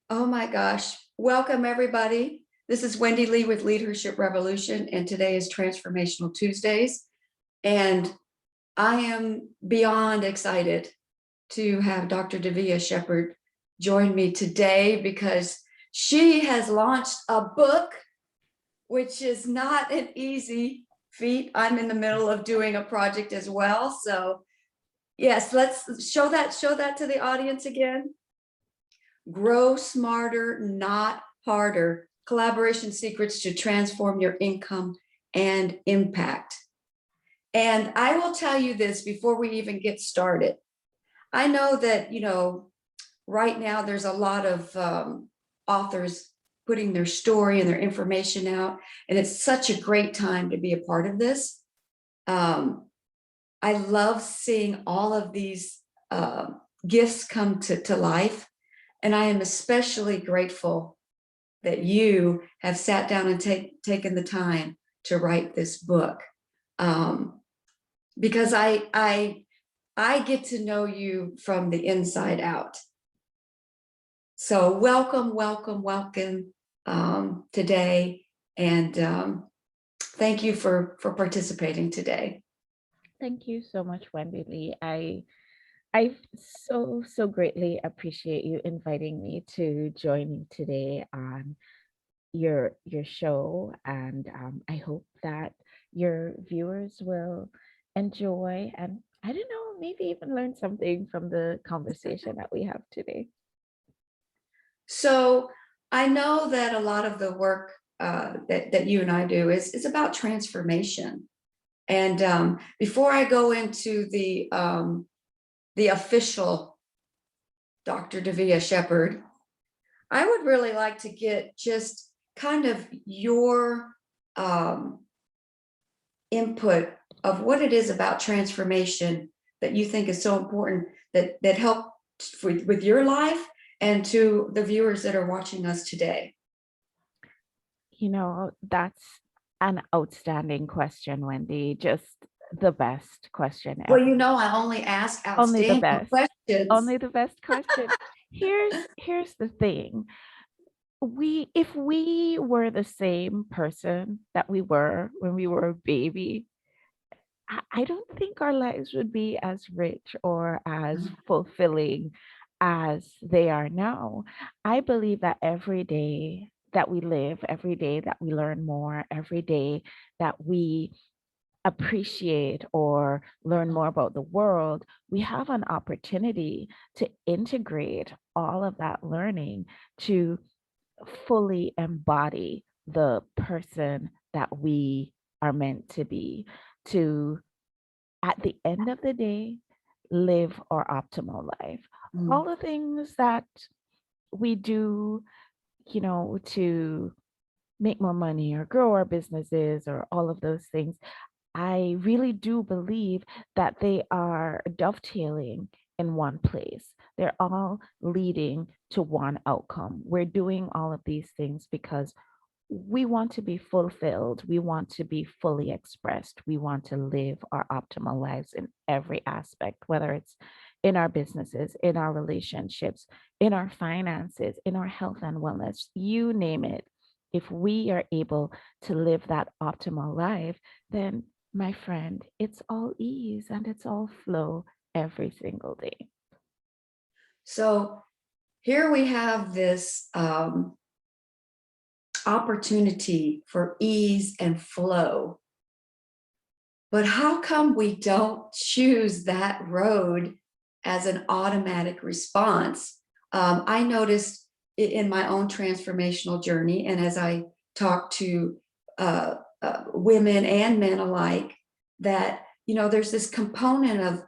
Oh my gosh. Welcome, everybody. This is Wendy Lee with Leadership Revolution, and today is Transformational Tuesdays. And I am beyond excited to have Dr. Davia Shepherd join me today because she has launched a book, which is not an easy feat. I'm in the middle of doing a project as well. So yes, let's show that to the audience again. Grow smarter, not harder. Collaboration secrets to transform your income and impact. And I will tell you this before we even get started. I know that, right now there's a lot of authors putting their story and their information out, and it's such a great time to be a part of this. I love seeing all of these gifts come to life. And I am especially grateful that you have sat down and taken the time to write this book, because I get to know you from the inside out. So welcome today, and thank you for participating today. Thank you so much, Wendy Lee. I so greatly appreciate you inviting me to join you today on your show, and I hope that your viewers will enjoy and I don't know, maybe even learn something from the conversation that we have today. So I know that a lot of the work that you and I do is about transformation. And before I go into the official Dr. Davia Shepherd, I would really like to get just kind of your input of what it is about transformation that you think is so important that help with your life and to the viewers that are watching us today. That's an outstanding question, Wendy. Just the best question Well, ever. I only ask Only the outstanding best. questions. Only the best question. Here's the thing. If we were the same person that we were when we were a baby, I don't think our lives would be as rich or as fulfilling as they are now. I believe that every day that we live, every day that we learn more, every day that we appreciate or learn more about the world, we have an opportunity to integrate all of that learning to fully embody the person that we are meant to be, to, at the end of the day, live our optimal life. All the things that we do, to make more money or grow our businesses or all of those things, I really do believe that they are dovetailing in one place. They're all leading to one outcome. We're doing all of these things because we want to be fulfilled. We want to be fully expressed. We want to live our optimal lives in every aspect, whether it's in our businesses, in our relationships, in our finances, in our health and wellness, you name it. If we are able to live that optimal life, then my friend, it's all ease and it's all flow every single day. So here we have this opportunity for ease and flow. But how come we don't choose that road as an automatic response? I noticed in my own transformational journey, and as I talk to women and men alike, that there's this component of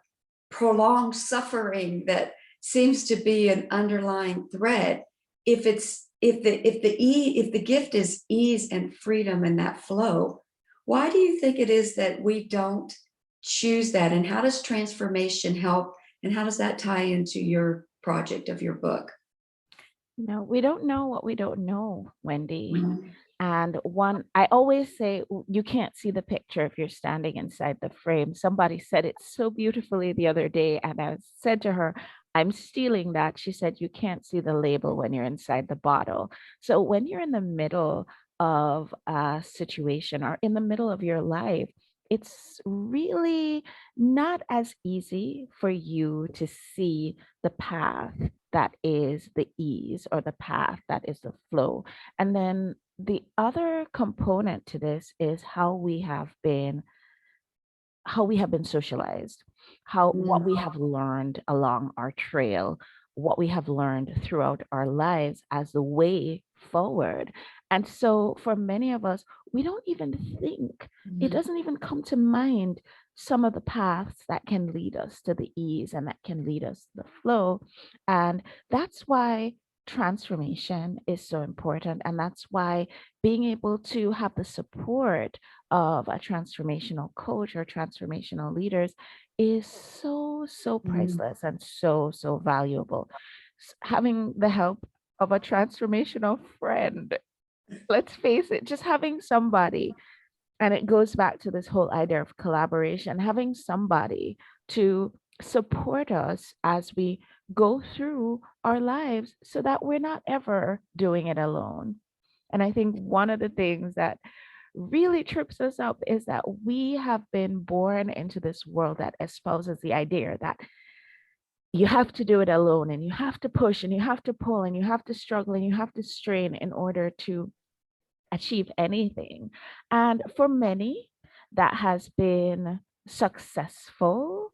prolonged suffering that seems to be an underlying thread. If the gift is ease and freedom and that flow, why do you think it is that we don't choose that? And how does transformation help? And how does that tie into your project of your book? No, we don't know what we don't know, Wendy. And I always say, you can't see the picture if you're standing inside the frame. Somebody said it so beautifully the other day, and I said to her, I'm stealing that. She said, you can't see the label when you're inside the bottle. So when you're in the middle of a situation or in the middle of your life, it's really not as easy for you to see the path that is the ease or the path that is the flow. And then the other component to this is how we have been socialized, how what Mm, we have learned along our trail, what we have learned throughout our lives as the way forward. And so for many of us, we don't even think, it mm, doesn't even come to mind some of the paths that can lead us to the ease and that can lead us to the flow. And that's why transformation is so important. And that's why being able to have the support of a transformational coach or transformational leaders is so mm. priceless and so valuable. Having the help of a transformational friend, let's face it, just having somebody, and it goes back to this whole idea of collaboration, having somebody to support us as we go through our lives so that we're not ever doing it alone. And I think one of the things that really trips us up is that we have been born into this world that espouses the idea that you have to do it alone and you have to push and you have to pull and you have to struggle and you have to strain in order to achieve anything. And for many, that has been successful,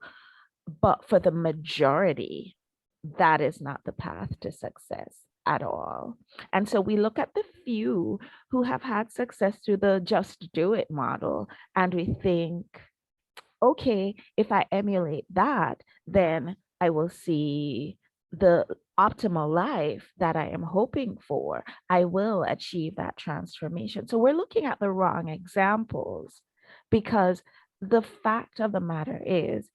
but for the majority, that is not the path to success at all. And so we look at the few who have had success through the just do it model, and we think, okay, if I emulate that, then I will see the optimal life that I am hoping for. I will achieve that transformation. So we're looking at the wrong examples because the fact of the matter is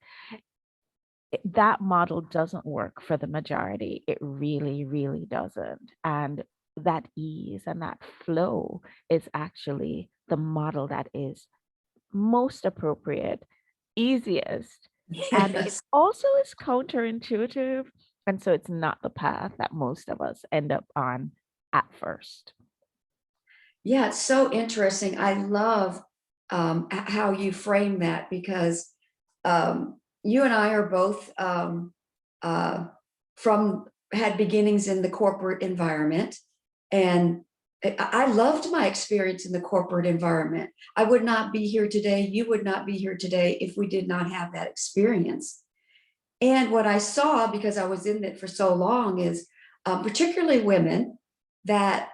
that model doesn't work for the majority. It really doesn't. And that ease and that flow is actually the model that is most appropriate, easiest, and it Yes. also is counterintuitive. And so it's not the path that most of us end up on at first. Yeah, it's so interesting. I love how you frame that because you and I are both uh, from had beginnings in the corporate environment, and I loved my experience in the corporate environment. I would not be here today. You would not be here today if we did not have that experience. And what I saw, because I was in it for so long, is particularly women that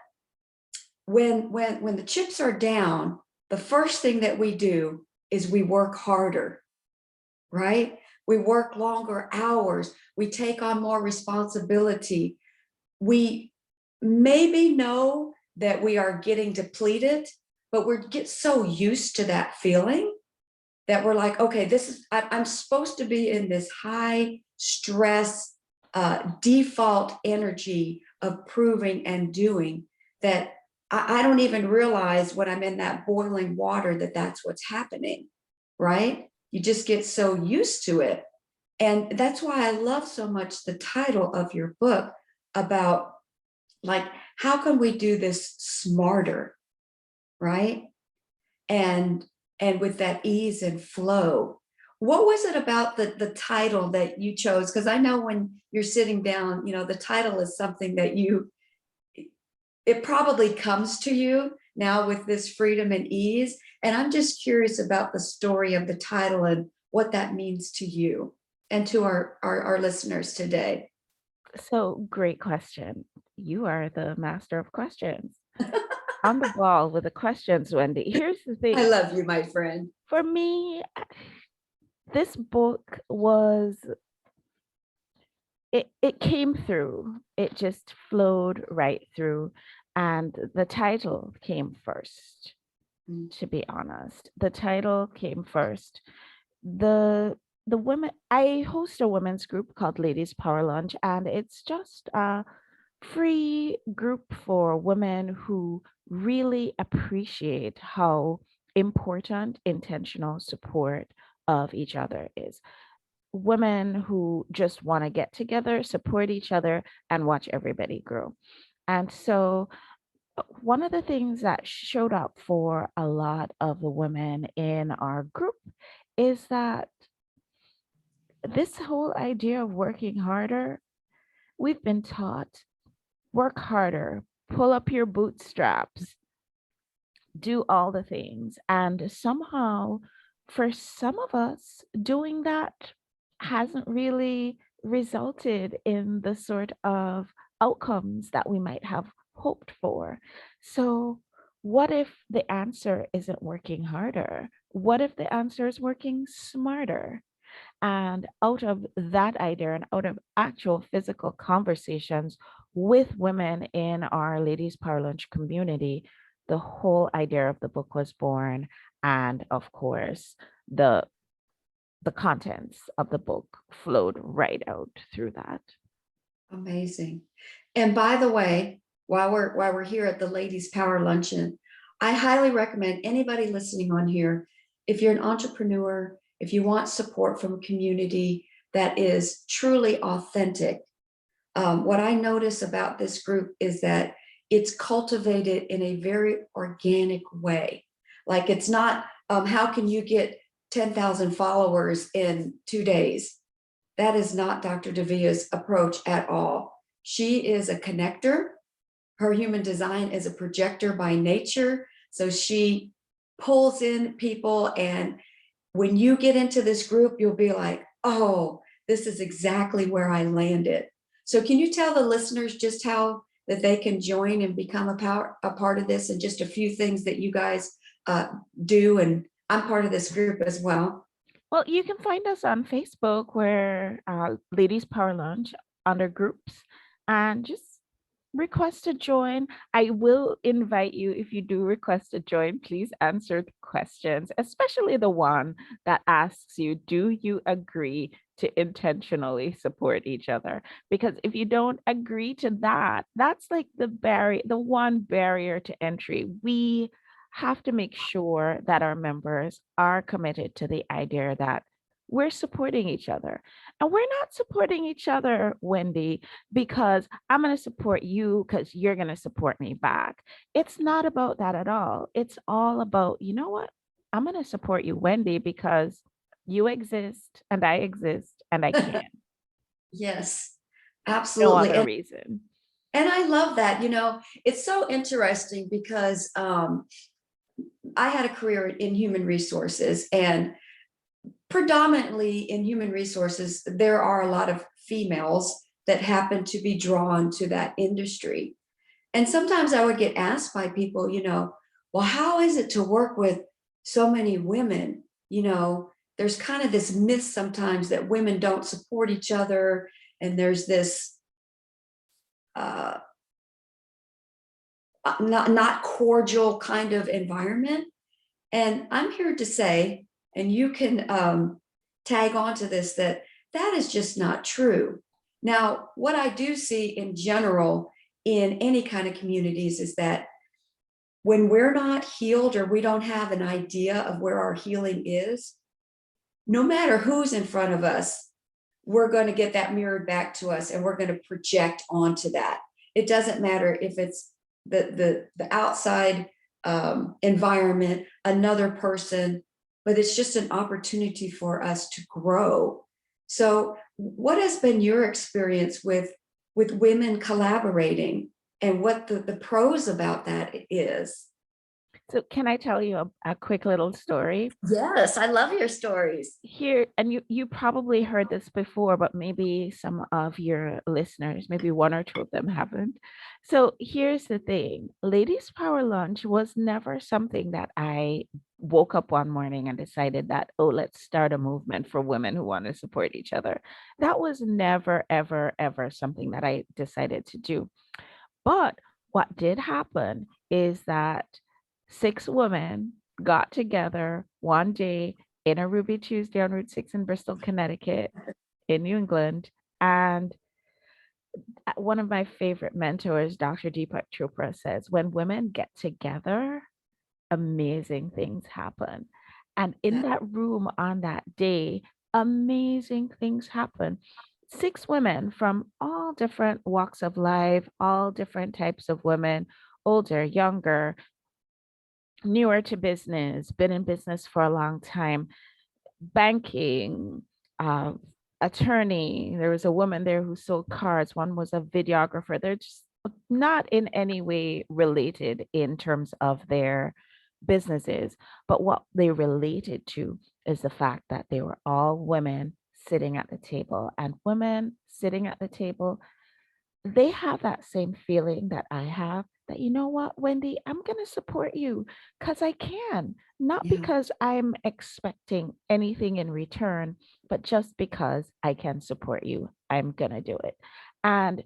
when the chips are down, the first thing that we do is we work harder, right? We work longer hours. We take on more responsibility. We maybe know that we are getting depleted, but we get so used to that feeling that we're like, okay, I'm supposed to be in this high stress, default energy of proving and doing that. I don't even realize when I'm in that boiling water that that's what's happening, right? You just get so used to it. And that's why I love so much the title of your book about like, how can we do this smarter, right? and and with that ease and flow. What was it about the title that you chose? Because I know when you're sitting down, the title is something that it probably comes to you now with this freedom and ease. And I'm just curious about the story of the title and what that means to you and to our listeners today. So, great question. You are the master of questions. On the ball with the questions, Wendy. Here's the I thing. love you, my friend. For me, this book was it came through. It just flowed right through. And the title came first, Mm. to be honest. The title came first. The women, I host a women's group called Ladies Power Lunch, and it's just a free group for women who really appreciate how important intentional support of each other is. women who just want to get together, support each other, and watch everybody grow. And so one of the things that showed up for a lot of the women in our group is that this whole idea of working harder, we've been taught work harder, pull up your bootstraps, do all the things. And somehow, for some of us, doing that hasn't really resulted in the sort of outcomes that we might have hoped for. So, what if the answer isn't working harder? What if the answer is working smarter? And out of that idea and out of actual physical conversations with women in our Ladies Power Lunch community, the whole idea of the book was born. And of course, the contents of the book flowed right out through that. Amazing. And by the way, while we're here at the Ladies Power Luncheon, I highly recommend anybody listening on here, if you're an entrepreneur, if you want support from a community that is truly authentic, what I notice about this group is that it's cultivated in a very organic way. Like it's not, how can you get 10,000 followers in 2 days? That is not Dr. Davia's approach at all. She is a connector. Her human design is a projector by nature. So she pulls in people. And when you get into this group, you'll be like, oh, this is exactly where I landed. So can you tell the listeners just how that they can join and become a part of this, and just a few things that you guys do? And I'm part of this group as well. Well, you can find us on Facebook, where Ladies Power Lunch, under groups, and just request to join. I will invite you, if you do request to join, please answer the questions, especially the one that asks you, do you agree to intentionally support each other? Because if you don't agree to that, that's like the one barrier to entry. We have to make sure that our members are committed to the idea that we're supporting each other. And we're not supporting each other, Wendy, because I'm going to support you because you're going to support me back. It's not about that at all. It's all about, you know what? I'm going to support you, Wendy, because you exist and I exist and I can. Yes, No absolutely. other reason. And I love that. It's so interesting because I had a career in human resources, and predominantly in human resources, there are a lot of females that happen to be drawn to that industry. And sometimes I would get asked by people, well, how is it to work with so many women? There's kind of this myth sometimes that women don't support each other. And there's this not cordial kind of environment. And I'm here to say, and you can tag on to this, that is just not true. Now, what I do see in general in any kind of communities is that when we're not healed, or we don't have an idea of where our healing is, no matter who's in front of us, we're going to get that mirrored back to us, and we're going to project onto that. It doesn't matter if it's the outside environment, another person, but it's just an opportunity for us to grow. So what has been your experience with women collaborating, and what the pros about that is? So can I tell you a quick little story? Yes, I love your stories. Here, and you probably heard this before, but maybe some of your listeners, maybe one or two of them haven't. So here's the thing. Ladies Power Lunch was never something that I woke up one morning and decided that, oh, let's start a movement for women who want to support each other. That was never, ever, ever something that I decided to do. But what did happen is that 6 women got together one day in a Ruby Tuesday on Route 6 in Bristol, Connecticut, in New England. And one of my favorite mentors, Dr. Deepak Chopra, says, when women get together, amazing things happen. And in that room on that day, amazing things happen. 6 women from all different walks of life, all different types of women, older, younger, newer to business, been in business for a long time, banking, uh, attorney. There was a woman there who sold cars. One was a videographer. They're just not in any way related in terms of their businesses, but what they related to is the fact that they were all women sitting at the table, and women sitting at the table, they have that same feeling that I have, that, you know what, Wendy, I'm going to support you because I can, not Yeah. because I'm expecting anything in return, but just because I can support you, I'm going to do it. And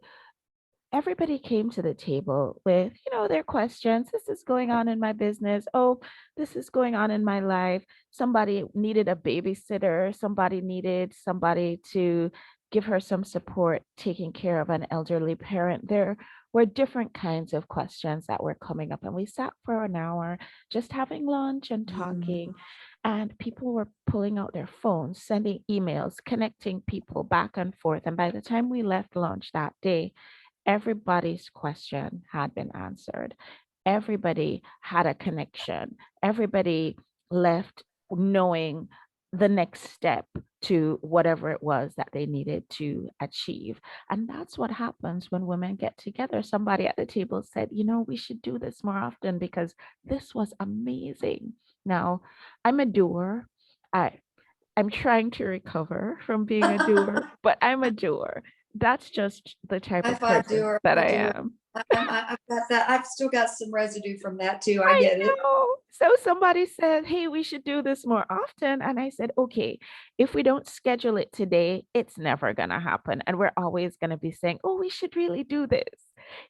everybody came to the table with, their questions. This is going on in my business. Oh, this is going on in my life. Somebody needed a babysitter. Somebody needed somebody to give her some support, taking care of an elderly parent. There were different kinds of questions that were coming up. And we sat for an hour just having lunch and Mm. talking. And people were pulling out their phones, sending emails, connecting people back and forth. And by the time we left lunch that day, everybody's question had been answered. Everybody had a connection. Everybody left knowing the next step to whatever it was that they needed to achieve. And that's what happens when women get together. Somebody at the table said, we should do this more often because this was amazing. Now, I'm a doer. I I'm trying to recover from being a doer, but I'm a doer. That's just the type I of thought person doer, that I'm a I doer. am. I've got that. I've still got some residue from that too. I I get it. know. So somebody said, hey, we should do this more often. And I said, okay, if we don't schedule it today, it's never going to happen. And we're always going to be saying, oh, we should really do this.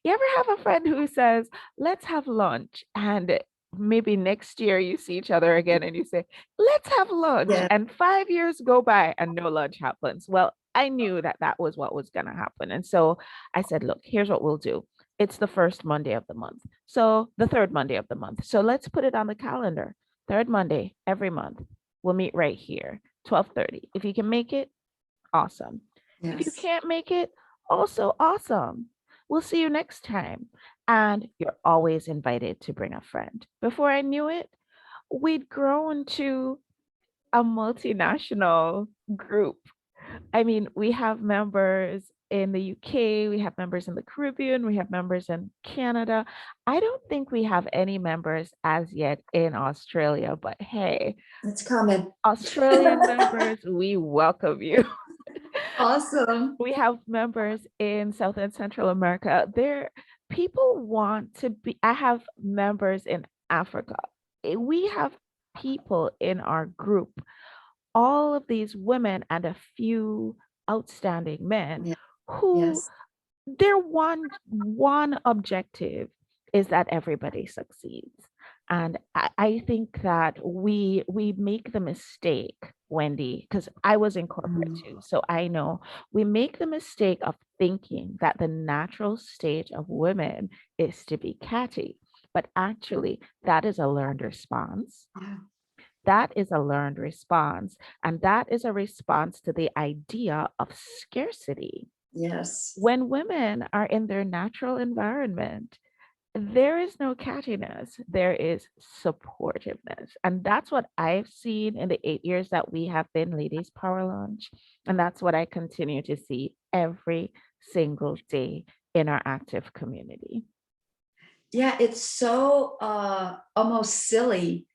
You ever have a friend who says, let's have lunch? And maybe next year you see each other again and you say, let's have lunch. Yeah. And 5 years go by and no lunch happens. Well, I knew that that was what was going to happen. And so I said, look, here's what we'll do. It's the first Monday of the month. So the third Monday of the month. So let's put it on the calendar. Third Monday every month. We'll meet right here, 12:30. If you can make it, awesome. If you Yes. can't make it, also awesome. We'll see you next time. And you're always invited to bring a friend. Before I knew it, we'd grown to a multinational group. I mean, we have members in the UK, we have members in the Caribbean, we have members in Canada. I don't think we have any members as yet in Australia, but hey, It's coming. Australian members, we welcome you. Awesome. We have members in South and Central America. There, people want to be, I have members in Africa. We have people in our group, all of these women and a few outstanding men Yeah. who Yes. their one objective is that everybody succeeds. And I think that we make the mistake, Wendy, because I was in corporate Mm. too, so I know we make the mistake of thinking that the natural state of women is to be catty, but actually that is a learned response. Yeah. That is a learned response. And that is a response to the idea of scarcity. Yes. When women are in their natural environment, there is no cattiness, there is supportiveness. And that's what I've seen in the 8 years that we have been Ladies Power Launch. And that's what I continue to see every single day in our active community. Yeah, it's so almost silly.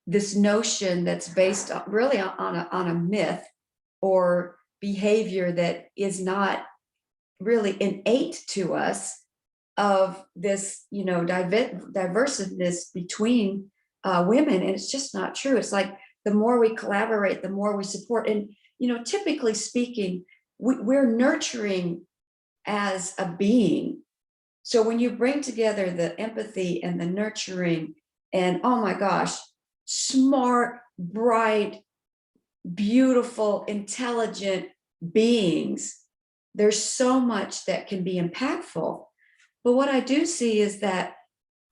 This notion that's based on, really on a myth or behavior that is not really innate to us, of this, diversiveness between women, and it's just not true. It's like the more we collaborate, the more we support, and typically speaking, we're nurturing as a being. So when you bring together the empathy and the nurturing, and oh my gosh, smart, bright, beautiful, intelligent beings, there's so much that can be impactful. But what I do see is that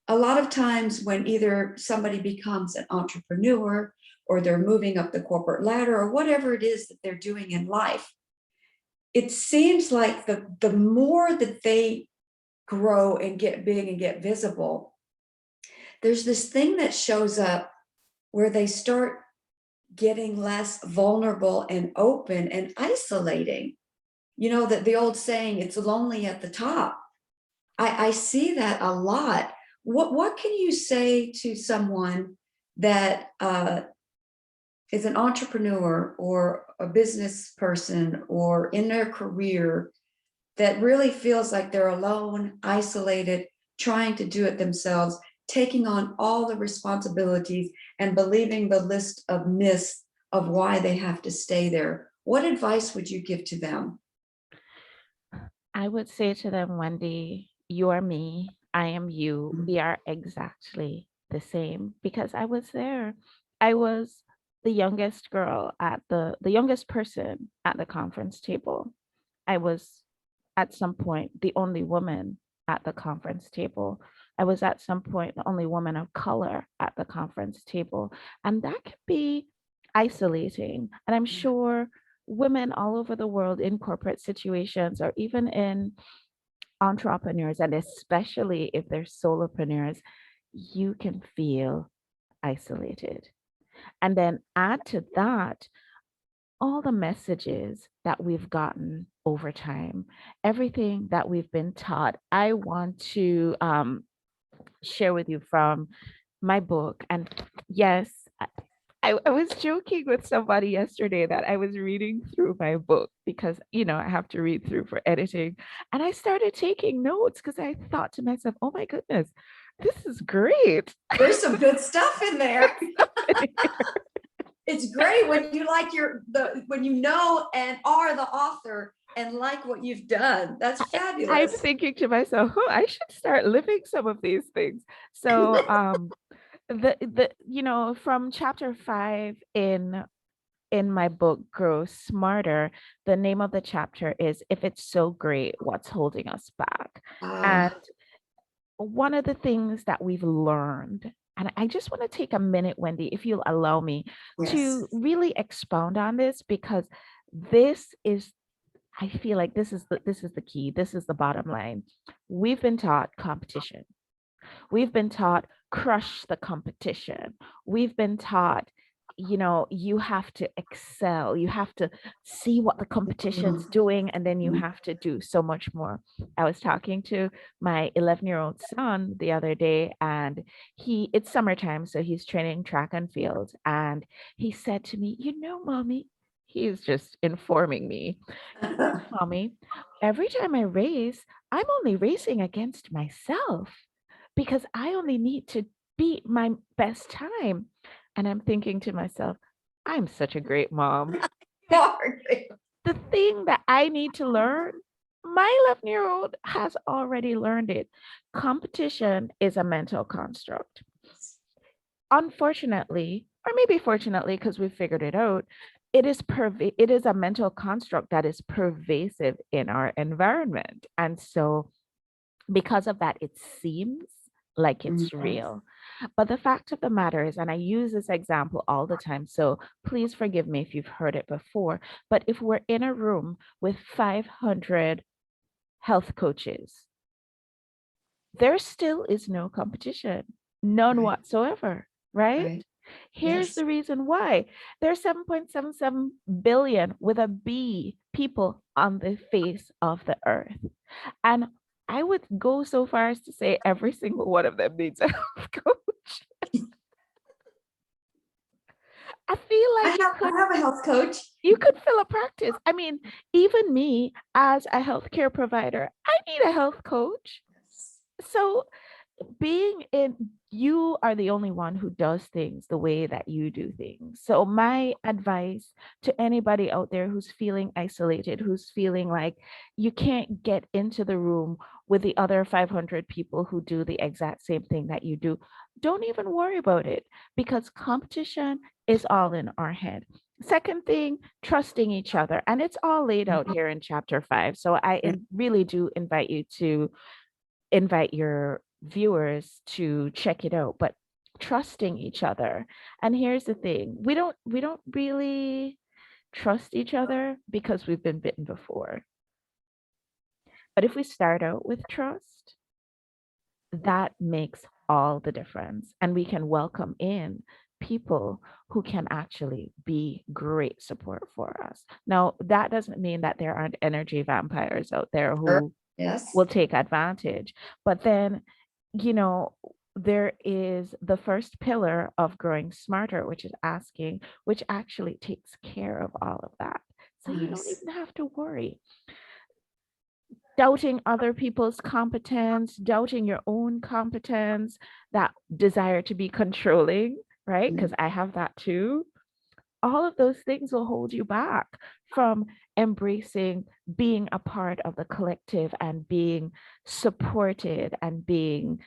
a lot of times when either somebody becomes an entrepreneur or they're moving up the corporate ladder, or whatever it is that they're doing in life. It seems like the more that they grow and get big and get visible, there's this thing that shows up where they start getting less vulnerable and open and isolating. You know, that the old saying, it's lonely at the top. I see that a lot. What can you say to someone that is an entrepreneur or a business person or in their career that really feels like they're alone, isolated, trying to do it themselves, taking on all the responsibilities and believing the list of myths of why they have to stay there? What advice would you give to them? I would say to them, Wendy, you are me, I am you. We are exactly the same because I was there. I was the youngest girl at the youngest person at the conference table. I was at some point the only woman at the conference table. I was at some point the only woman of color at the conference table. And that can be isolating. And I'm sure women all over the world in corporate situations or even in entrepreneurs, and especially if they're solopreneurs, you can feel isolated. And then add to that all the messages that we've gotten over time, everything that we've been taught. I want to share with you from my book. And yes, I was joking with somebody yesterday that I was reading through my book because, I have to read through for editing. And I started taking notes because I thought to myself, oh my goodness, this is great. There's some good stuff in there. It's great when you like when you know and are the author and like what you've done. That's I'm fabulous. thinking to myself, oh, I should start living some of these things. So from chapter 5 in my book Grow Smarter, the name of the chapter is If It's So Great, What's Holding Us Back? And one of the things that we've learned, and I just want to take a minute, Wendy, if you'll allow me Yes. to really expound on this, because this is, I feel like this is the key. This is the bottom line. We've been taught competition. We've been taught crush the competition. We've been taught, you have to excel. You have to see what the competition's doing, and then you have to do so much more. I was talking to my 11-year-old son the other day, and it's summertime, so he's training track and field. And he said to me, Mommy, he's just informing me, Mommy, every time I race, I'm only racing against myself because I only need to beat my best time. And I'm thinking to myself, I'm such a great mom. The thing that I need to learn, my 11-year-old has already learned it. Competition is a mental construct. Unfortunately, or maybe fortunately, because we figured it out, it is a mental construct that is pervasive in our environment. And so because of that, it seems like it's real. But the fact of the matter is, and I use this example all the time, so please forgive me if you've heard it before, but if we're in a room with 500 health coaches, there still is no competition, none whatsoever, right? Here's the reason why. There's 7.77 billion with a B people on the face of the earth. And I would go so far as to say every single one of them needs a health coach. I feel like I have a health coach. You could fill a practice. I mean, even me as a healthcare provider, I need a health coach. So you are the only one who does things the way that you do things. So my advice to anybody out there who's feeling isolated, who's feeling like you can't get into the room with the other 500 people who do the exact same thing that you do, don't even worry about it, because competition is all in our head. Second thing, trusting each other. And it's all laid out here in chapter 5. So I really do invite you to invite your viewers to check it out. But trusting each other. And here's the thing, we don't really trust each other because we've been bitten before. But if we start out with trust, that makes all the difference. And we can welcome in people who can actually be great support for us. Now, that doesn't mean that there aren't energy vampires out there Sure. who Yes. will take advantage. But then, you know, there is the first pillar of growing smarter, which is asking, which actually takes care of all of that. So you don't Nice. even have to worry. Doubting other people's competence, doubting your own competence, that desire to be controlling, right? Because I have that too. All of those things will hold you back from embracing being a part of the collective and being supported and being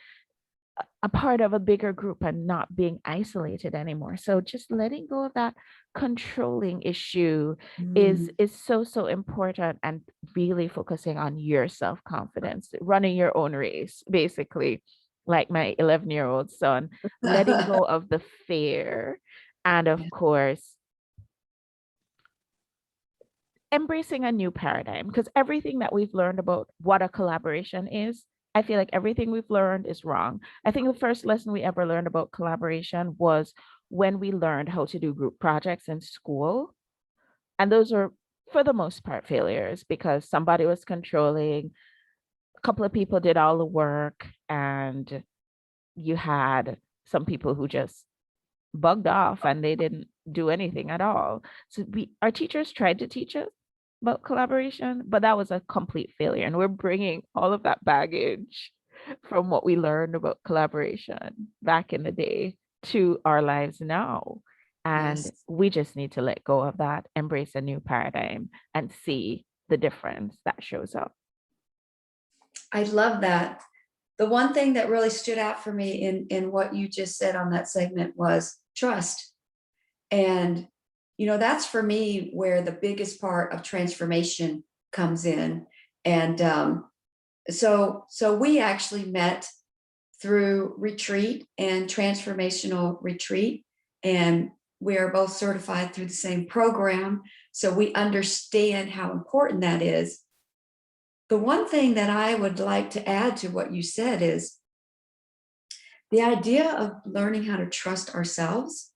a part of a bigger group and not being isolated anymore. So just letting go of that controlling issue Mm. is so important, and really focusing on your self-confidence, running your own race, basically, like my 11-year-old son, letting go of the fear, and of course embracing a new paradigm, because everything that we've learned about what a collaboration is, I feel like everything we've learned is wrong. I think the first lesson we ever learned about collaboration was when we learned how to do group projects in school. And those were, for the most part, failures because somebody was controlling, a couple of people did all the work, and you had some people who just bugged off and they didn't do anything at all. So our teachers tried to teach us about collaboration, but that was a complete failure. And we're bringing all of that baggage from what we learned about collaboration back in the day to our lives now. And Yes. we just need to let go of that, embrace a new paradigm, and see the difference that shows up. I love that. The one thing that really stood out for me in what you just said on that segment was trust. And, that's for me where the biggest part of transformation comes in. And so we actually met through retreat and transformational retreat. And we are both certified through the same program. So we understand how important that is. The one thing that I would like to add to what you said is the idea of learning how to trust ourselves,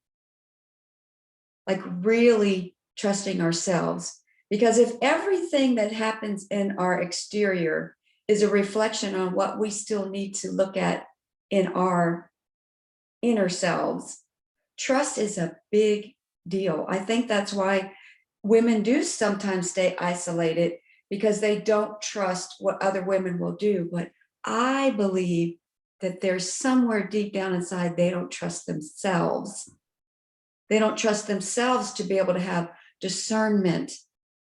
like really trusting ourselves. Because if everything that happens in our exterior is a reflection on what we still need to look at in our inner selves, trust is a big deal. I think that's why women do sometimes stay isolated because they don't trust what other women will do. But I believe that there's somewhere deep down inside, they don't trust themselves. They don't trust themselves to be able to have discernment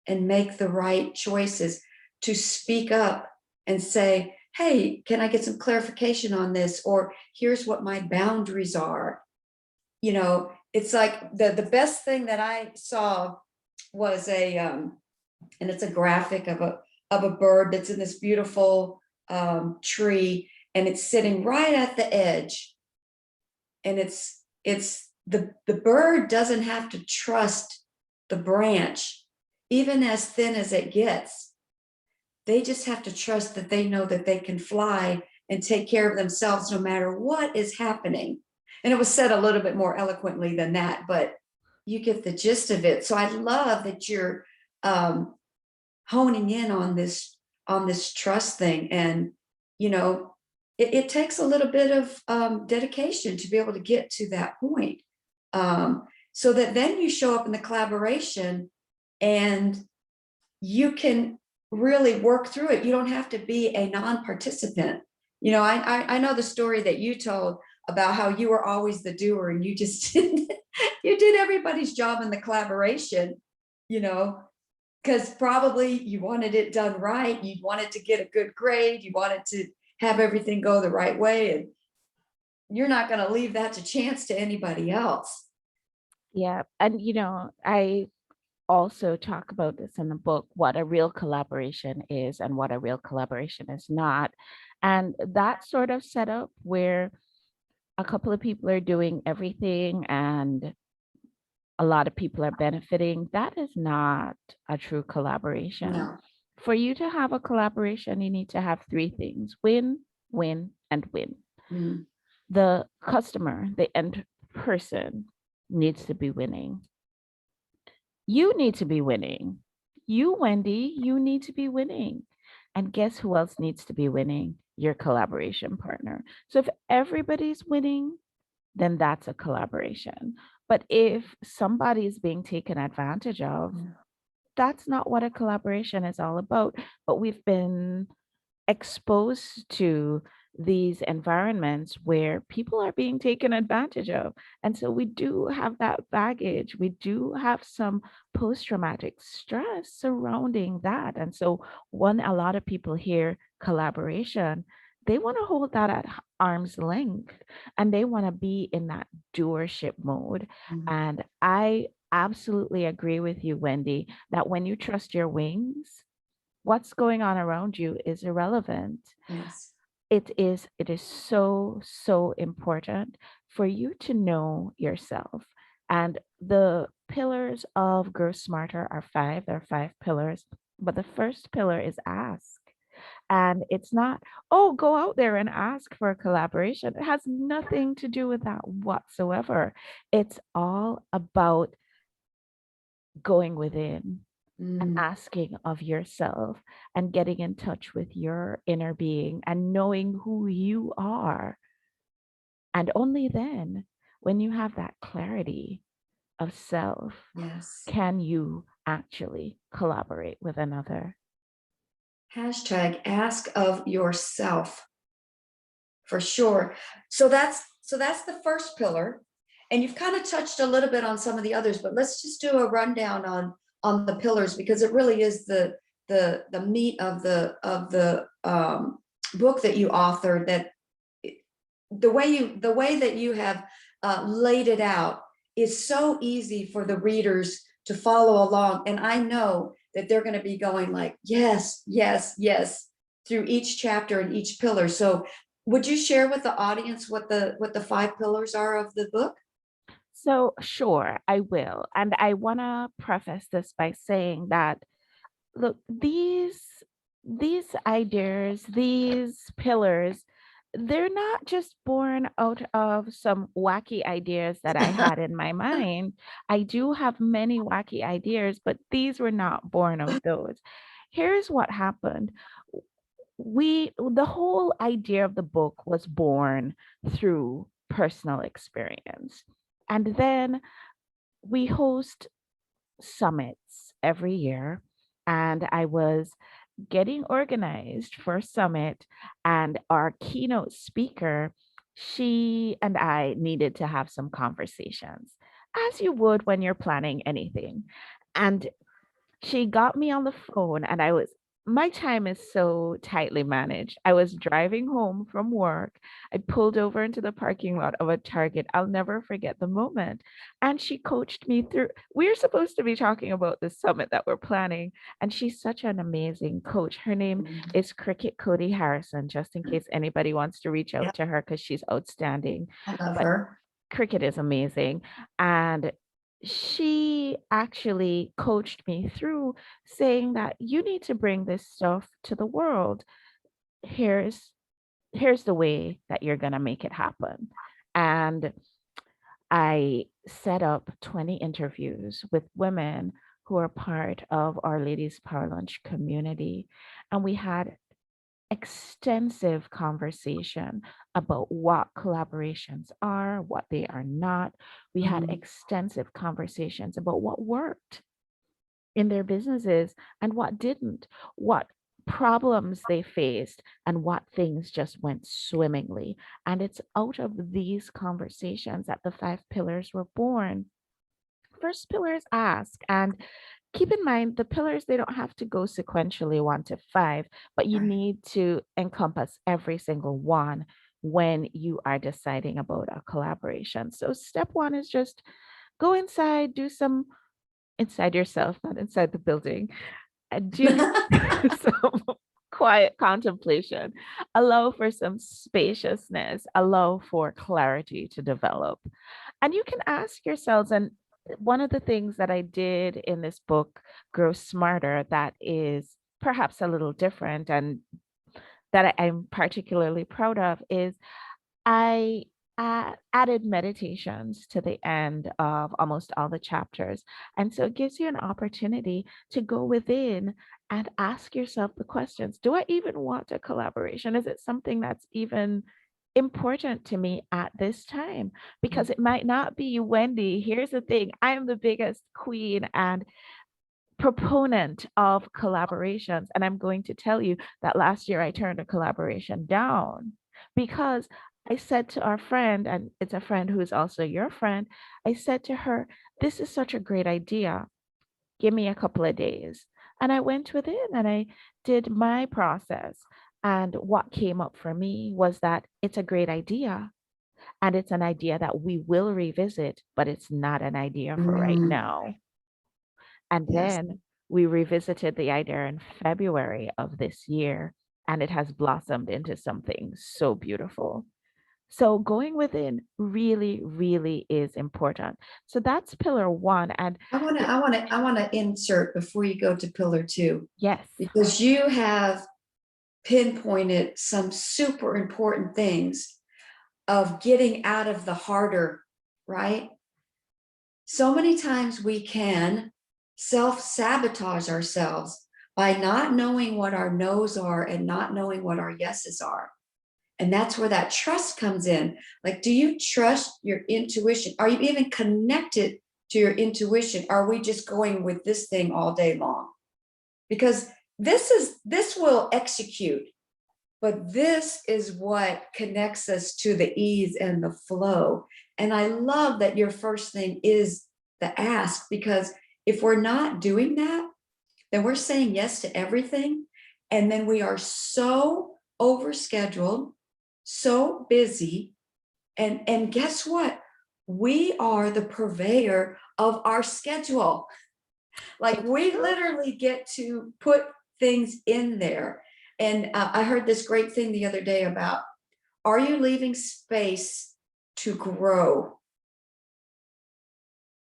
and make the right choices, to speak up and say, hey, can I get some clarification on this? Or here's what my boundaries are. It's like the best thing that I saw was and it's a graphic of a bird that's in this beautiful tree, and it's sitting right at the edge, and it's the bird doesn't have to trust the branch, even as thin as it gets. They just have to trust that they know that they can fly and take care of themselves no matter what is happening. And it was said a little bit more eloquently than that, but you get the gist of it. So I love that you're honing in on this trust thing. And it takes a little bit of dedication to be able to get to that point, so that then you show up in the collaboration and you can really work through it. You don't have to be a non-participant. I know the story that you told about how you were always the doer and you just did you did everybody's job in the collaboration, you know, because probably you wanted it done right. You wanted to get a good grade. You wanted to have everything go the right way. And you're not going to leave that to chance to anybody else. Yeah. And, I also talk about this in the book, what a real collaboration is and what a real collaboration is not. And that sort of setup where a couple of people are doing everything and a lot of people are benefiting, that is not a true collaboration. No. For you to have a collaboration, you need to have three things: win, win, and win. Mm. The customer, the end person, needs to be winning. You need to be winning. You, Wendy, you need to be winning. And guess who else needs to be winning? Your collaboration partner. So if everybody's winning, then that's a collaboration. But if somebody is being taken advantage of, that's not what a collaboration is all about. But we've been exposed to these environments where people are being taken advantage of. And so we do have that baggage. We do have some post-traumatic stress surrounding that. And so when a lot of people hear collaboration, they want to hold that at arm's length and they want to be in that doership mode. Mm. And I absolutely agree with you, Wendy, that when you trust your wings, what's going on around you is irrelevant. Yes. It is so important for you to know yourself. And the pillars of Grow Smarter are five. There are five pillars. But the first pillar is ask. And it's not, oh, go out there and ask for a collaboration. It has nothing to do with that whatsoever. It's all about going within and asking of yourself and getting in touch with your inner being and knowing who you are. And only then, when you have that clarity of self, Yes. can you actually collaborate with another. Hashtag ask of yourself, for sure. So that's the first pillar. And you've kind of touched a little bit on some of the others, but let's just do a rundown on the pillars, because it really is the meat of the book that you authored. That the way that you have laid it out is so easy for the readers to follow along, and I know that they're going to be going like, yes, yes, yes, through each chapter and each pillar. So would you share with the audience what the five pillars are of the book? So, sure, I will. And I want to preface this by saying that, look, these ideas, these pillars, they're not just born out of some wacky ideas that I had in my mind. I do have many wacky ideas, but these were not born of those. Here's what happened. The whole idea of the book was born through personal experience. And then we host summits every year, and I was getting organized for a summit, and our keynote speaker, she and I needed to have some conversations, as you would when you're planning anything. And she got me on the phone, and my time is so tightly managed. I was driving home from work. I pulled over into the parking lot of a Target. I'll never forget the moment. And she coached me through. We're supposed to be talking about the summit that we're planning. And she's such an amazing coach. Her name is Cricket Cody Harrison, just in case anybody wants to reach out to her, because she's outstanding. I love But her. Cricket is amazing. And she actually coached me through saying that you need to bring this stuff to the world. Here's the way that you're going to make it happen. And I set up 20 interviews with women who are part of our Ladies Power Lunch community. And we had extensive conversation about what collaborations are, what they are not. We had extensive conversations about what worked in their businesses and what didn't, what problems they faced, and what things just went swimmingly. And it's out of these conversations that the five pillars were born. First pillar is ask. And keep in mind, the pillars, they don't have to go sequentially 1 to 5, but you need to encompass every single one when you are deciding about a collaboration. So step 1 is just go inside, do some inside yourself, not inside the building, and do some quiet contemplation, allow for some spaciousness, allow for clarity to develop. And you can ask yourselves, and one of the things that I did in this book, Grow Smarter, that is perhaps a little different and that I'm particularly proud of is I added meditations to the end of almost all the chapters. And so it gives you an opportunity to go within and ask yourself the questions. Do I even want a collaboration? Is it something that's even important to me at this time? Because it might not be. Wendy, here's the thing. I am the biggest queen and proponent of collaborations. And I'm going to tell you that last year I turned a collaboration down because I said to our friend, and it's a friend who is also your friend, I said to her, this is such a great idea. Give me a couple of days. And I went within and I did my process. And what came up for me was that it's a great idea. And it's an idea that we will revisit, but it's not an idea for right Mm, now. And yes. then we revisited the idea in February of this year, and it has blossomed into something so beautiful. So going within really, really is important. So that's pillar one. And I want to insert before you go to pillar two, yes, because you have pinpointed some super important things of getting out of the harder, right? So many times we can self-sabotage ourselves by not knowing what our no's are and not knowing what our yeses are. And that's where that trust comes in. Like, do you trust your intuition? Are you even connected to your intuition? Are we just going with this thing all day long? Because this will execute, but this is what connects us to the ease and the flow. And I love that your first thing is the ask, because if we're not doing that, then we're saying yes to everything. And then we are so overscheduled, so busy. And guess what? We are the purveyor of our schedule. Like, it's we true. literally get to put things in there. And I heard this great thing the other day about, are you leaving space to grow?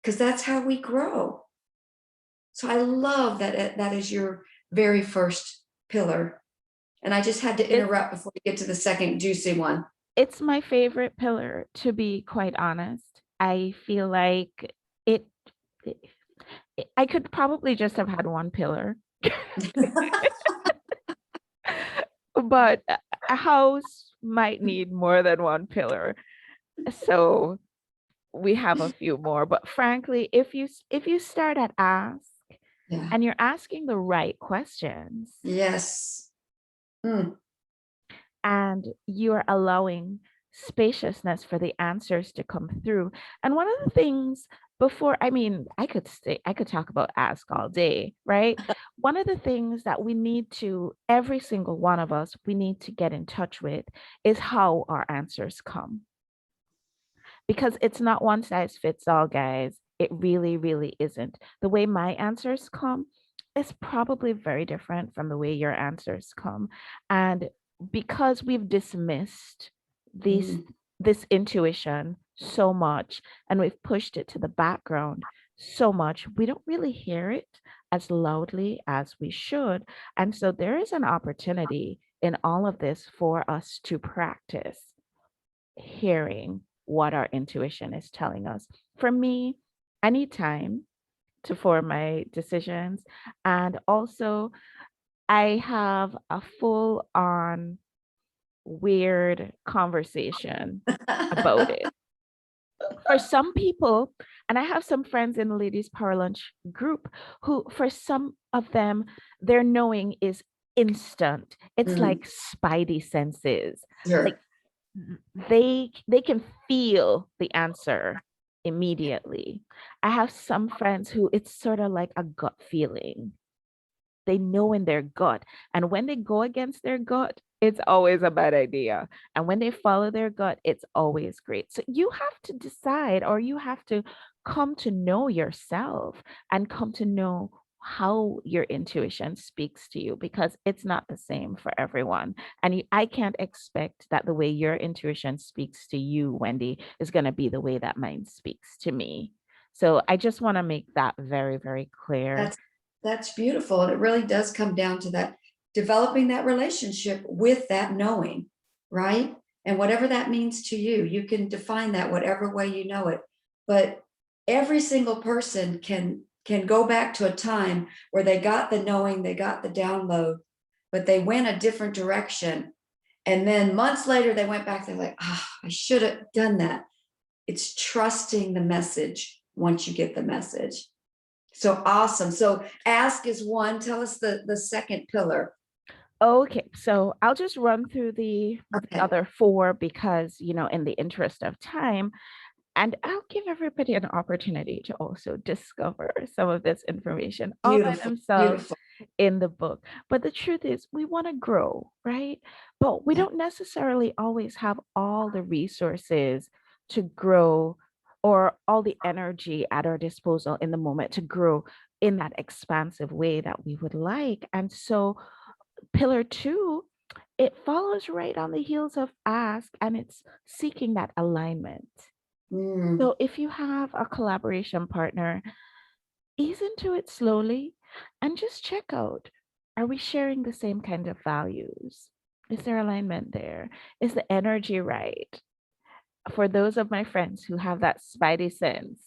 Because that's how we grow. So I love that that is your very first pillar. And I just had to It's interrupt before we get to the second juicy one. it's my favorite pillar, to be quite honest. I feel like it, it I could probably just have had one pillar, but a house might need more than one pillar. So we have a few more, but frankly, if you start at ask Yeah. and you're asking the right questions Yes. Mm. and you're allowing spaciousness for the answers to come through. And one of the things before, I mean, I could talk about ask all day, right? One of the things that we need to, every single one of us, we need to get in touch with is how our answers come, because it's not one size fits all, guys. It really, really isn't. The way my answers come is probably very different from the way your answers come. And because we've dismissed these Mm. this intuition so much and we've pushed it to the background so much, we don't really hear it as loudly as we should. And so there is an opportunity in all of this for us to practice hearing what our intuition is telling us. For me, I need time to form my decisions. And also, I have a full on weird conversation about it. For some people, and I have some friends in the Ladies Power Lunch group who, for some of them, their knowing is instant. It's Mm. like spidey senses. Like Sure. they can feel the answer immediately. I have some friends who it's sort of like a gut feeling. They know in their gut. And when they go against their gut, it's always a bad idea. And when they follow their gut, it's always great. So you have to decide, or you have to come to know yourself and come to know how your intuition speaks to you, because it's not the same for everyone. And I can't expect that the way your intuition speaks to you, Wendy, is going to be the way that mine speaks to me. So I just want to make that very, very clear. That's beautiful. And it really does come down to that, developing that relationship with that knowing, right? And whatever that means to you, you can define that whatever way you know it. But every single person can go back to a time where they got the knowing, they got the download, but they went a different direction. And then months later, they went back, they're like, I should have done that. It's trusting the message once you get the message. So awesome. So ask is one. Tell us the second pillar. Okay, so I'll just run through the Okay. other four because, in the interest of time, and I'll give everybody an opportunity to also discover some of this information all by Beautiful. themselves Beautiful. in the book. But the truth is, we want to grow, right? But we Yeah. don't necessarily always have all the resources to grow or all the energy at our disposal in the moment to grow in that expansive way that we would like. And so, pillar two, it follows right on the heels of ask, and it's seeking that alignment. Mm, So if you have a collaboration partner, ease into it slowly and just check out, are we sharing the same kind of values? Is there alignment there? Is the energy right? For those of my friends who have that spidey sense,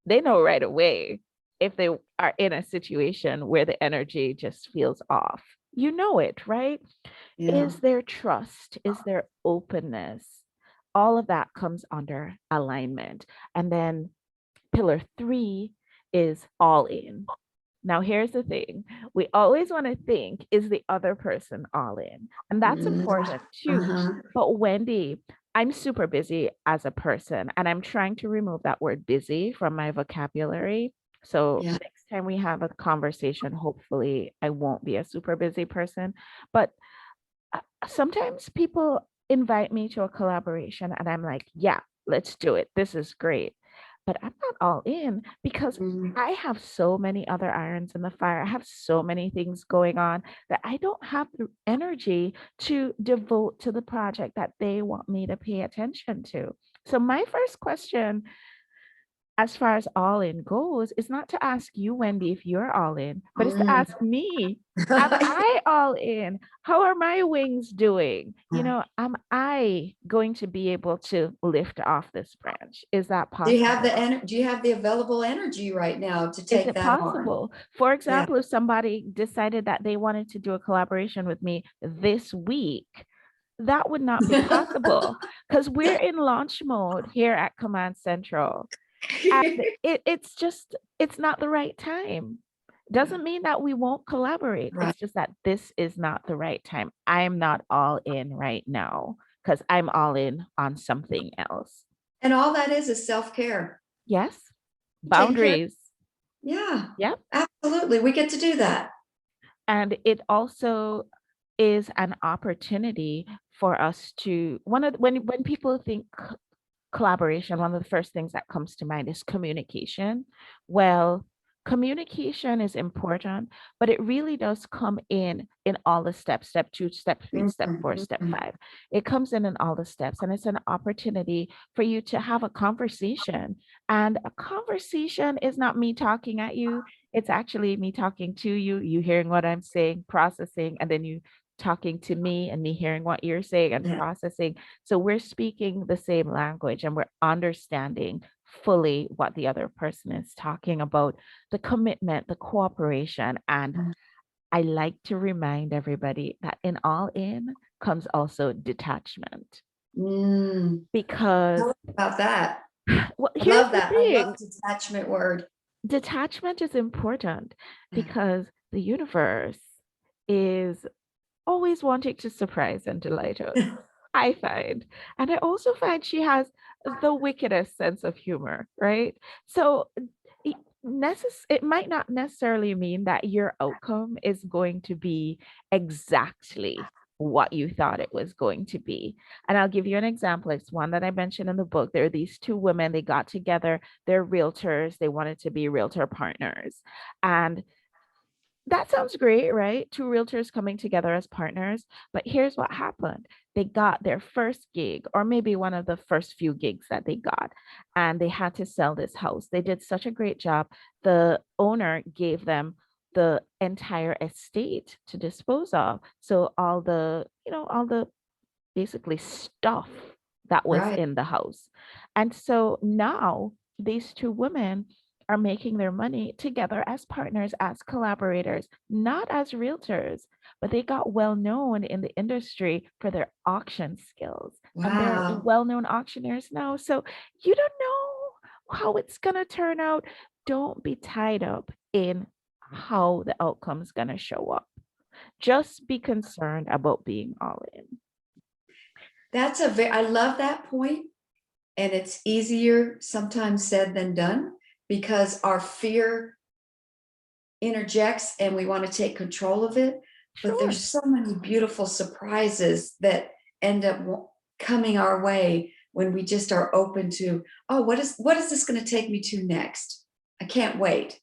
they know right away if they are in a situation where the energy just feels off. You know it, right? yeah. Is there trust? Is there openness? All of that comes under alignment. And then pillar three is all in. Now, here's the thing. We always want to think, is the other person all in? And that's Mm, important too. uh-huh. But Wendy, I'm super busy as a person, and I'm trying to remove that word busy from my vocabulary. So Yeah. next time we have a conversation, hopefully I won't be a super busy person. But sometimes people invite me to a collaboration and I'm like, yeah, let's do it. This is great. But I'm not all in because Mm, I have so many other irons in the fire. I have so many things going on that I don't have the energy to devote to the project that they want me to pay attention to. So, my first question as far as all in goes, is not to ask you, Wendy, if you're all in, but it's to mm. ask me, am I all in? How are my wings doing? Am I going to be able to lift off this branch? Is that Do you have possible? the do you have the available energy right now to Is take it that on? possible? For Yeah. example, if somebody decided that they wanted to do a collaboration with me this week, that would not be possible because we're in launch mode here at Command Central. And it's not the right time. Doesn't mean that we won't collaborate. Right. It's just that this is not the right time. I'm not all in right now because I'm all in on something else. And all that is self-care. Yes. Taking care. Boundaries. Yeah, Yep. absolutely. We get to do that. And it also is an opportunity for us to when people think collaboration, one of the first things that comes to mind is communication. Well, communication is important, but it really does come in all the steps: step two, step three, step Mhm, four, step mhm. five. It comes in all the steps, and it's an opportunity for you to have a conversation. And a conversation is not me talking at you. It's actually me talking to you, you hearing what I'm saying, processing, and then you talking to me and me hearing what you're saying and Yeah. processing. So we're speaking the same language and we're understanding fully what the other person is talking about, the commitment, the cooperation. And Mm. I like to remind everybody that in all in comes also detachment. Mm. Tell Because, us about that. well, I here's love the that. I love thing: detachment word. detachment is important Yeah. because the universe is always wanting to surprise and delight us, I find. And I also find she has the wickedest sense of humor, right? So it it might not necessarily mean that your outcome is going to be exactly what you thought it was going to be. And I'll give you an example. It's one that I mentioned in the book. There are these two women, they got together, they're realtors, they wanted to be realtor partners. And That sounds great, right? Two realtors coming together as partners. But here's what happened. They got their first gig, or maybe one of the first few gigs that they got, and they had to sell this house. They did such a great job. The owner gave them the entire estate to dispose of. So all the, all the basically stuff that was Right. in the house. And so now these two women are making their money together as partners, as collaborators, not as realtors, but they got well known in the industry for their auction skills. And they're Wow. well known auctioneers now. So you don't know how it's going to turn out. Don't be tied up in how the outcome is going to show up. Just be concerned about being all in. I love that point. And it's easier sometimes said than done because our fear interjects and we want to take control of it. But Sure. there's so many beautiful surprises that end up coming our way when we just are open to, oh, what is this going to take me to next? I can't wait.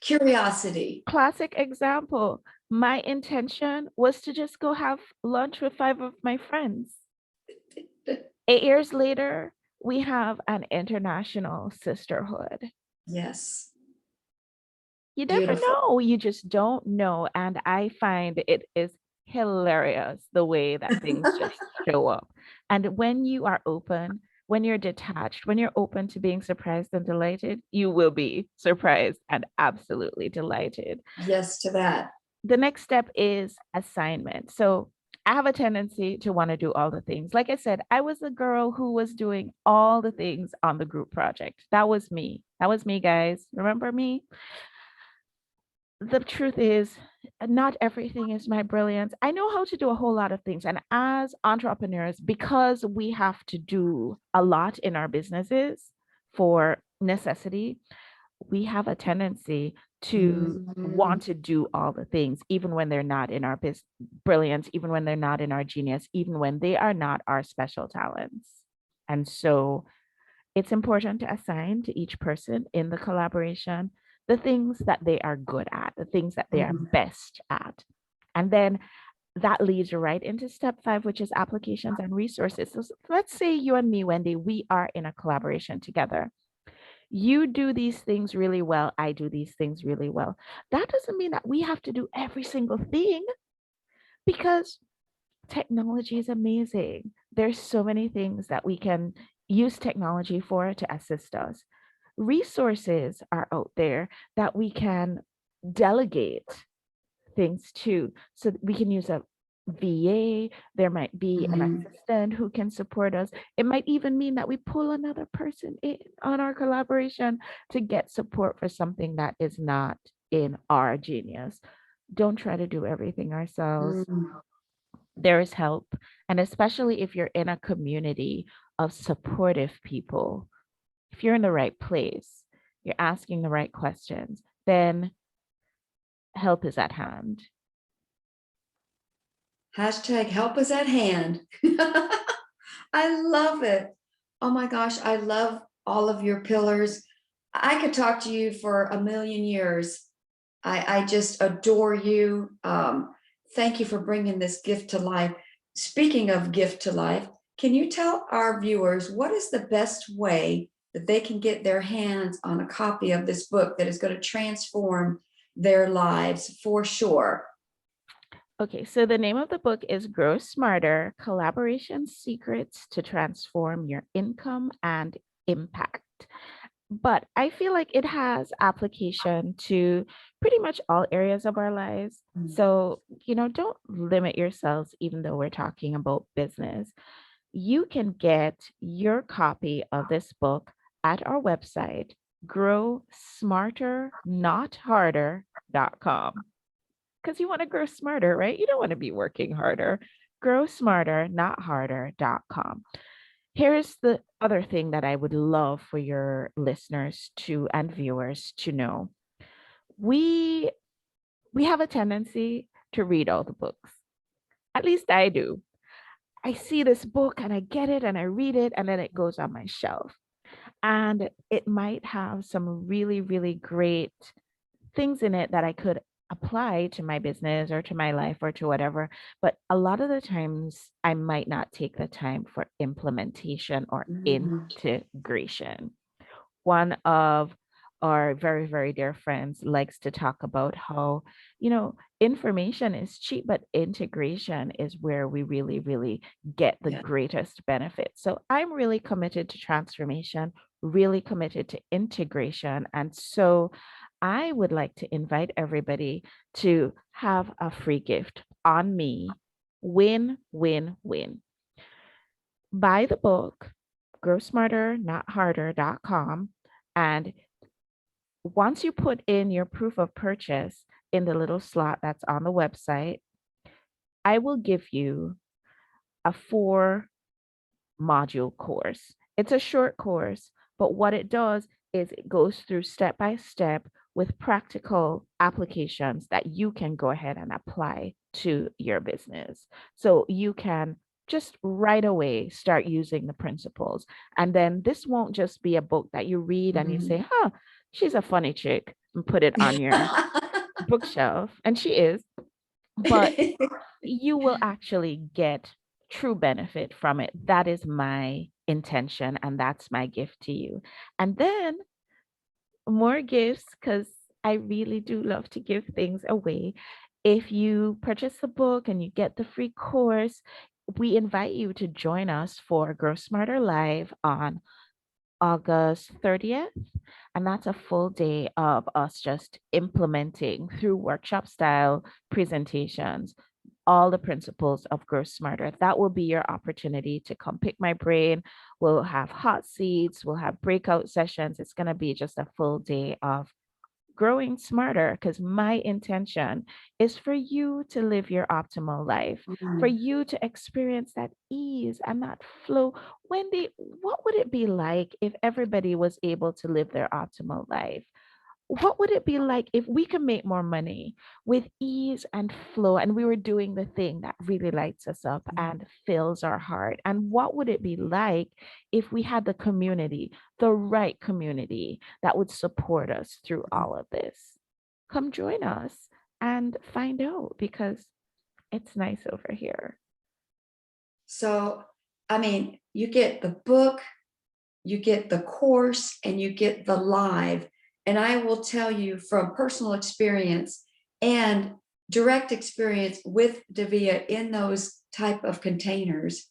Curiosity. Classic example. My intention was to just go have lunch with 5 of my friends. 8 years later, we have an international sisterhood. Yes. You never Beautiful. know. You just don't know. And I find it is hilarious the way that things just show up. And when you are open, when you're detached, when you're open to being surprised and delighted, you will be surprised and absolutely delighted. Yes to that. The next step is assignment. So I have a tendency to want to do all the things. Like I said, I was the girl who was doing all the things on the group project. That was me. That was me, guys. Remember me? The truth is, not everything is my brilliance. I know how to do a whole lot of things. And as entrepreneurs, because we have to do a lot in our businesses for necessity, we have a tendency to want to do all the things, even when they're not in our brilliance, even when they're not in our genius, even when they are not our special talents. And so it's important to assign to each person in the collaboration the things that they are good at, the things that they are best at. And then that leads right into step 5, which is applications and resources. So let's say you and me, Wendy, we are in a collaboration together. You do these things really well. I do these things really well. That doesn't mean that we have to do every single thing, because technology is amazing. There's so many things that we can use technology for to assist us. Resources are out there that we can delegate things to. So we can use a VA, there might be an assistant who can support us. It might even mean that we pull another person in on our collaboration to get support for something that is not in our genius. Don't try to do everything ourselves. There is help. And especially if you're in a community of supportive people, if you're in the right place, you're asking the right questions, then help is at hand. Hashtag help is at hand. I love it. Oh my gosh, I love all of your pillars. I could talk to you for a million years. I just adore you. Thank you for bringing this gift to life. Speaking of gift to life, can you tell our viewers what is the best way that they can get their hands on a copy of this book that is going to transform their lives for sure? Okay, so the name of the book is Grow Smarter: Collaboration Secrets to Transform Your Income and Impact. But I feel like it has application to pretty much all areas of our lives. So, don't limit yourselves, even though we're talking about business. You can get your copy of this book at our website, growsmarternotharder.com. Because you want to grow smarter, right? You don't want to be working harder. Growsmarternotharder.com. Here's the other thing that I would love for your listeners to and viewers to know. We have a tendency to read all the books. At least I do. I see this book and I get it and I read it and then it goes on my shelf. And it might have some really, really great things in it that I could apply to my business or to my life or to whatever. But a lot of the times I might not take the time for implementation or Mhm. integration. One of our very, very dear friends likes to talk about how, information is cheap, but integration is where we really, really get the Yeah. greatest benefit. So I'm really committed to transformation, really committed to integration. And so I would like to invite everybody to have a free gift on me. Win, win, win. Buy the book, growsmarternotharder.com. And once you put in your proof of purchase in the little slot that's on the website, I will give you a 4 module course. It's a short course, but what it does is it goes through step by step with practical applications that you can go ahead and apply to your business. So you can just right away start using the principles. And then this won't just be a book that you read and you Mhm. say, huh, she's a funny chick, and put it on your bookshelf. And she is, but you will actually get true benefit from it. That is my intention, and that's my gift to you. And then more gifts, because I really do love to give things away. If you purchase the book and you get the free course, we invite you to join us for Grow Smarter Live on August 30th. And that's a full day of us just implementing through workshop style presentations all the principles of Grow Smarter. That will be your opportunity to come pick my brain. We'll have hot seats, we'll have breakout sessions. It's going to be just a full day of growing smarter, because my intention is for you to live your optimal life, for Mhm. you to experience that ease and that flow. Wendy, what would it be like if everybody was able to live their optimal life? What would it be like if we could make more money with ease and flow and we were doing the thing that really lights us up and fills our heart? And what would it be like if we had the community, the right community that would support us through all of this? Come join us and find out, because it's nice over here. So, I mean, you get the book, you get the course, and you get the live. And I will tell you from personal experience and direct experience with Davia in those type of containers,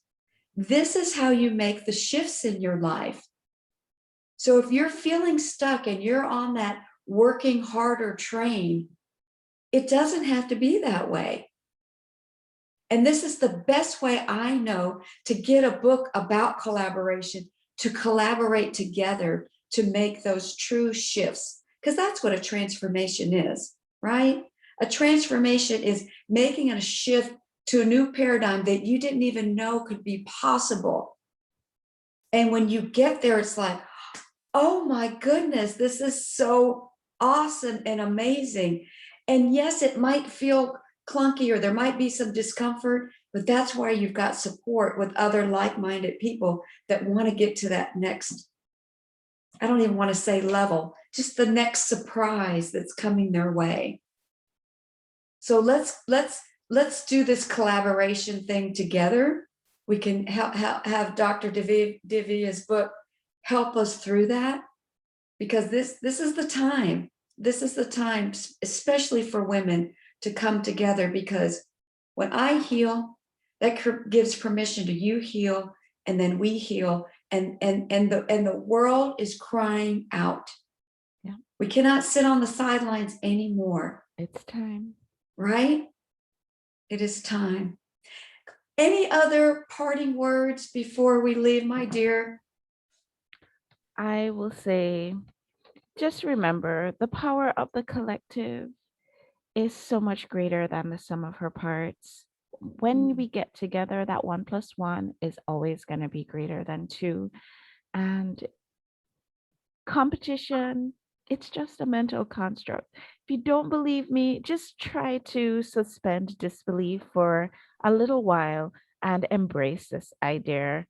this is how you make the shifts in your life. So if you're feeling stuck and you're on that working harder train, it doesn't have to be that way. And this is the best way I know to get a book about collaboration, to collaborate together to make those true shifts. Because that's what a transformation is, right? A transformation is making a shift to a new paradigm that you didn't even know could be possible. And when you get there, it's like, oh my goodness, this is so awesome and amazing. And yes, it might feel clunky or there might be some discomfort, but that's why you've got support with other like-minded people that want to get to that next, I don't even want to say level, just the next surprise that's coming their way. So let's do this collaboration thing together. We can have Dr. Divia's book help us through that, because this is the time. This is the time, especially for women, to come together, because when I heal, that gives permission to you heal, and then we heal, and the world is crying out. Yeah, We cannot sit on the sidelines anymore, it's time. right? It is time. Any other parting words before we leave, my dear? I will say, just remember the power of the collective is so much greater than the sum of her parts. When we get together, that 1 plus 1 is always going to be greater than 2. And competition, it's just a mental construct. If you don't believe me, just try to suspend disbelief for a little while and embrace this idea.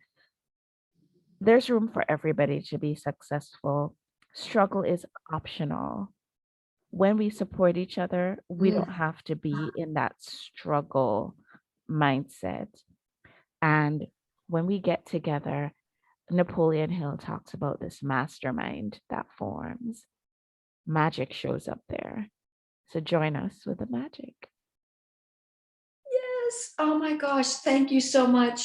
There's room for everybody to be successful. Struggle is optional. when we support each other, we Mm. don't have to be in that struggle mindset. And when we get together, Napoleon Hill talks about this mastermind that forms. Magic shows up there. So join us with the magic. Yes. Oh my gosh. Thank you so much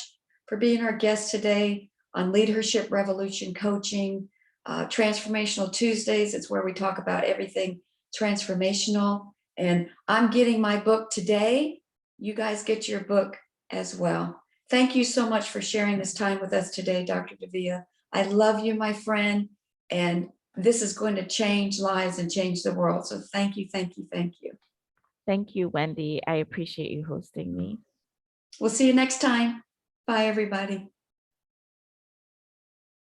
for being our guest today on Leadership Revolution Coaching, Transformational Tuesdays. It's where we talk about everything transformational. And I'm getting my book today. You guys get your book as well. Thank you so much for sharing this time with us today, Dr. Davia. I love you, my friend. And this is going to change lives and change the world. So thank you, thank you, thank you. Thank you, Wendy. I appreciate you hosting me. We'll see you next time. Bye, everybody.